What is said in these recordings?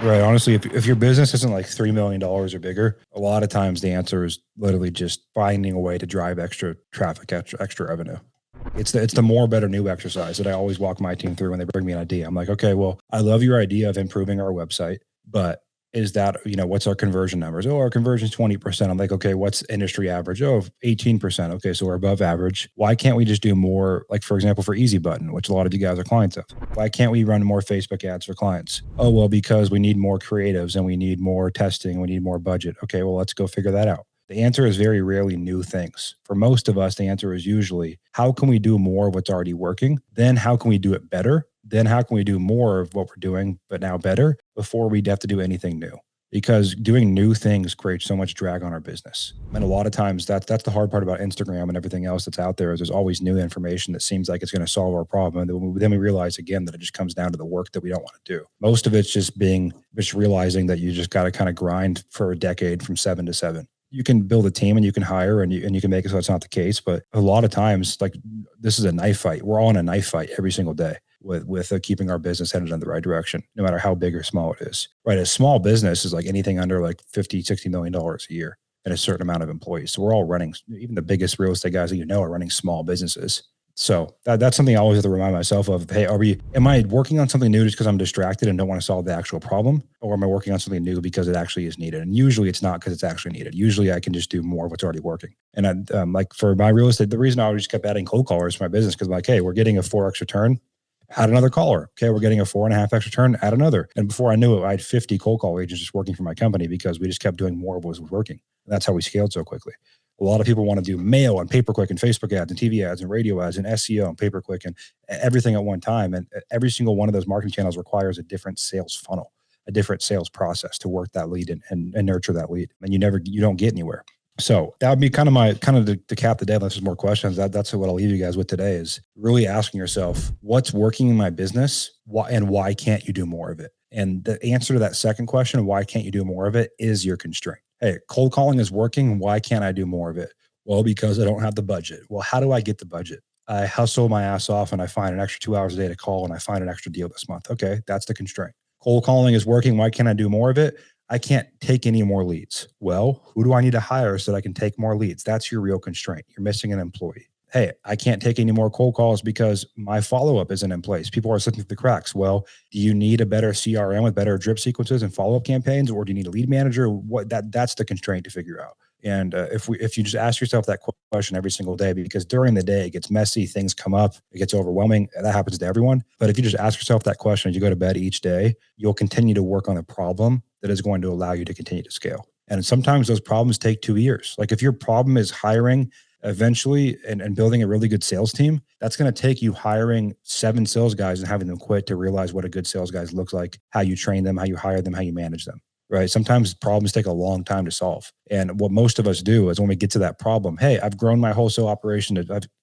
Right. Honestly, if your business isn't like $3 million or bigger, a lot of times the answer is literally just finding a way to drive extra traffic, extra revenue. It's the more better new exercise that I always walk my team through when they bring me an idea. I'm like, okay, well, I love your idea of improving our website, but is that, what's our conversion numbers? Oh, our conversion's 20%. I'm like, okay, what's industry average? Oh, 18%. Okay, so we're above average. Why can't we just do more, like for example, for Easy Button, which a lot of you guys are clients of? Why can't we run more Facebook ads for clients? Oh, well, because we need more creatives and we need more testing, we need more budget. Okay, well, let's go figure that out. The answer is very rarely new things. For most of us, the answer is usually, how can we do more of what's already working? Then how can we do it better? Then how can we do more of what we're doing, but now better before we have to do anything new? Because doing new things creates so much drag on our business. And a lot of times that's the hard part about Instagram and everything else that's out there is there's always new information that seems like it's going to solve our problem. And then we realize again that it just comes down to the work that we don't want to do. Most of it's just realizing that you just got to kind of grind for a decade from 7 to 7. You can build a team and you can hire and you can make it so it's not the case. But a lot of times, like this is a knife fight. We're all in a knife fight every single day with keeping our business headed in the right direction, no matter how big or small it is. Right. A small business is like anything under like $50-60 million a year and a certain amount of employees. So we're all running, even the biggest real estate guys that are running small businesses. So that's something I always have to remind myself of. Hey, am I working on something new just because I'm distracted and don't want to solve the actual problem? Or am I working on something new because it actually is needed? And usually it's not because it's actually needed. Usually I can just do more of what's already working. And like for my real estate, the reason I always kept adding cold callers for my business, because I'm like, hey, we're getting a 4x return, add another caller. Okay, we're getting a 4.5x return, add another. And before I knew it, I had 50 cold call agents just working for my company because we just kept doing more of what was working. And that's how we scaled so quickly. A lot of people want to do mail and pay-per-click and Facebook ads and TV ads and radio ads and SEO and pay-per-click and everything at one time. And every single one of those marketing channels requires a different sales funnel, a different sales process to work that lead and nurture that lead. And you don't get anywhere. So that would be kind of to cap the day. Unless there's more questions, that's what I'll leave you guys with today is really asking yourself, what's working in my business? Why can't you do more of it? And the answer to that second question, why can't you do more of it, is your constraint. Hey, cold calling is working. Why can't I do more of it? Well, because I don't have the budget. Well, how do I get the budget? I hustle my ass off and I find an extra 2 hours a day to call and I find an extra deal this month. Okay, that's the constraint. Cold calling is working. Why can't I do more of it? I can't take any more leads. Well, who do I need to hire so that I can take more leads? That's your real constraint. You're missing an employee. Hey, I can't take any more cold calls because my follow-up isn't in place. People are slipping through the cracks. Well, do you need a better CRM with better drip sequences and follow-up campaigns, or do you need a lead manager? That's the constraint to figure out. And if you just ask yourself that question every single day, because during the day it gets messy, things come up, it gets overwhelming. That happens to everyone. But if you just ask yourself that question as you go to bed each day, you'll continue to work on the problem that is going to allow you to continue to scale. And sometimes those problems take 2 years. Like if your problem is hiring eventually and building a really good sales team, that's going to take you hiring 7 sales guys and having them quit to realize what a good sales guy looks like, how you train them, how you hire them, how you manage them. Right. Sometimes problems take a long time to solve. And what most of us do is when we get to that problem, hey, I've grown my wholesale operation.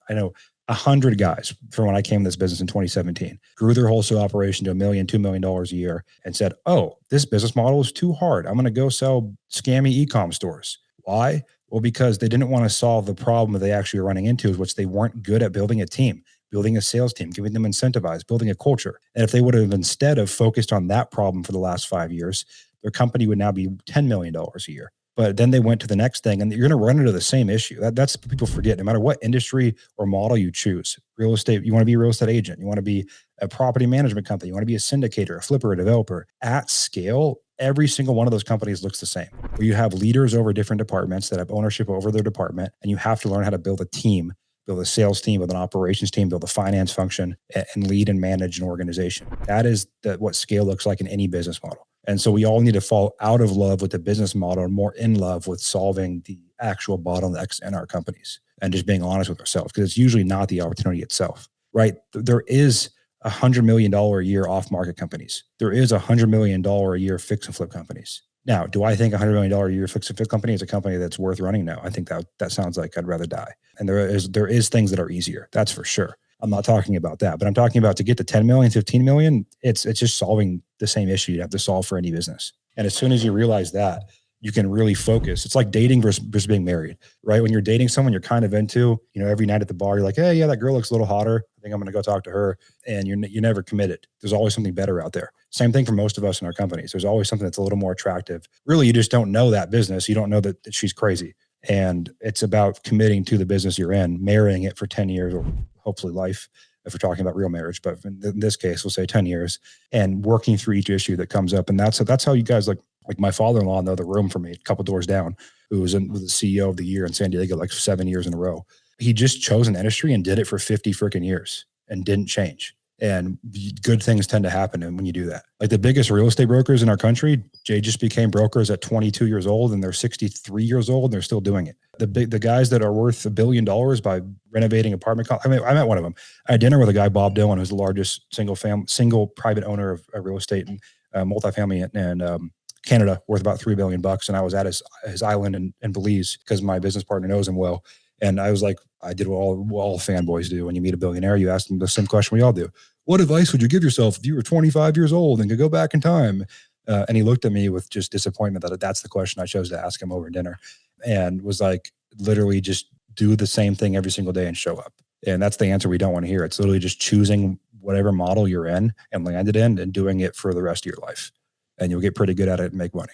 I know 100 guys from when I came to this business in 2017, grew their wholesale operation to $1 million, $2 million a year and said, oh, this business model is too hard. I'm going to go sell scammy e-com stores. Why? Well, because they didn't want to solve the problem that they actually were running into, which they weren't good at building a team, building a sales team, giving them incentivized, building a culture. And if they would have instead of focused on that problem for the last 5 years, their company would now be $10 million a year. But then they went to the next thing and you're going to run into the same issue. That's what people forget. No matter what industry or model you choose, real estate, you want to be a real estate agent, you want to be a property management company, you want to be a syndicator, a flipper, a developer at scale. Every single one of those companies looks the same, where you have leaders over different departments that have ownership over their department. And you have to learn how to build a team, build a sales team, build an operations team, build a finance function, and lead and manage an organization. That is what scale looks like in any business model. And so we all need to fall out of love with the business model and more in love with solving the actual bottlenecks in our companies and just being honest with ourselves, because it's usually not the opportunity itself, right? There is $100 million a year off-market companies. There is $100 million a year fix and flip companies. Now, do I think $100 million a year fix and flip company is a company that's worth running? No, I think that sounds like I'd rather die. And there is things that are easier. That's for sure. I'm not talking about that, but I'm talking about to get to 10 million, 15 million, it's just solving the same issue you'd have to solve for any business. And as soon as you realize that, you can really focus. It's like dating versus being married, right? When you're dating someone you're kind of into, every night at the bar, you're like, hey, yeah, that girl looks a little hotter. I think I'm going to go talk to her. And you're never committed. There's always something better out there. Same thing for most of us in our companies. There's always something that's a little more attractive. Really, you just don't know that business. You don't know that she's crazy. And it's about committing to the business you're in, marrying it for 10 years or hopefully life, if we're talking about real marriage. But in this case, we'll say 10 years and working through each issue that comes up. And that's how you guys like my father-in-law in the other room from me, a couple doors down, who was the CEO of the year in San Diego, like 7 years in a row. He just chose an industry and did it for 50 freaking years and didn't change. And good things tend to happen when you do that. Like the biggest real estate brokers in our country, Jay just became brokers at 22 years old and they're 63 years old and they're still doing it. The guys that are worth $1 billion by renovating apartment. I met one of them. I had dinner with a guy, Bob Dillon, who's the largest single private owner of real estate and multifamily in Canada, worth about $3 billion. And I was at his island in Belize because my business partner knows him well. And I was like, I did what all fanboys do. When you meet a billionaire, you ask them the same question we all do. What advice would you give yourself if you were 25 years old and could go back in time? And he looked at me with just disappointment that that's the question I chose to ask him over dinner, and was like, literally just do the same thing every single day and show up. And that's the answer we don't want to hear. It's literally just choosing whatever model you're in and landed in and doing it for the rest of your life. And you'll get pretty good at it and make money.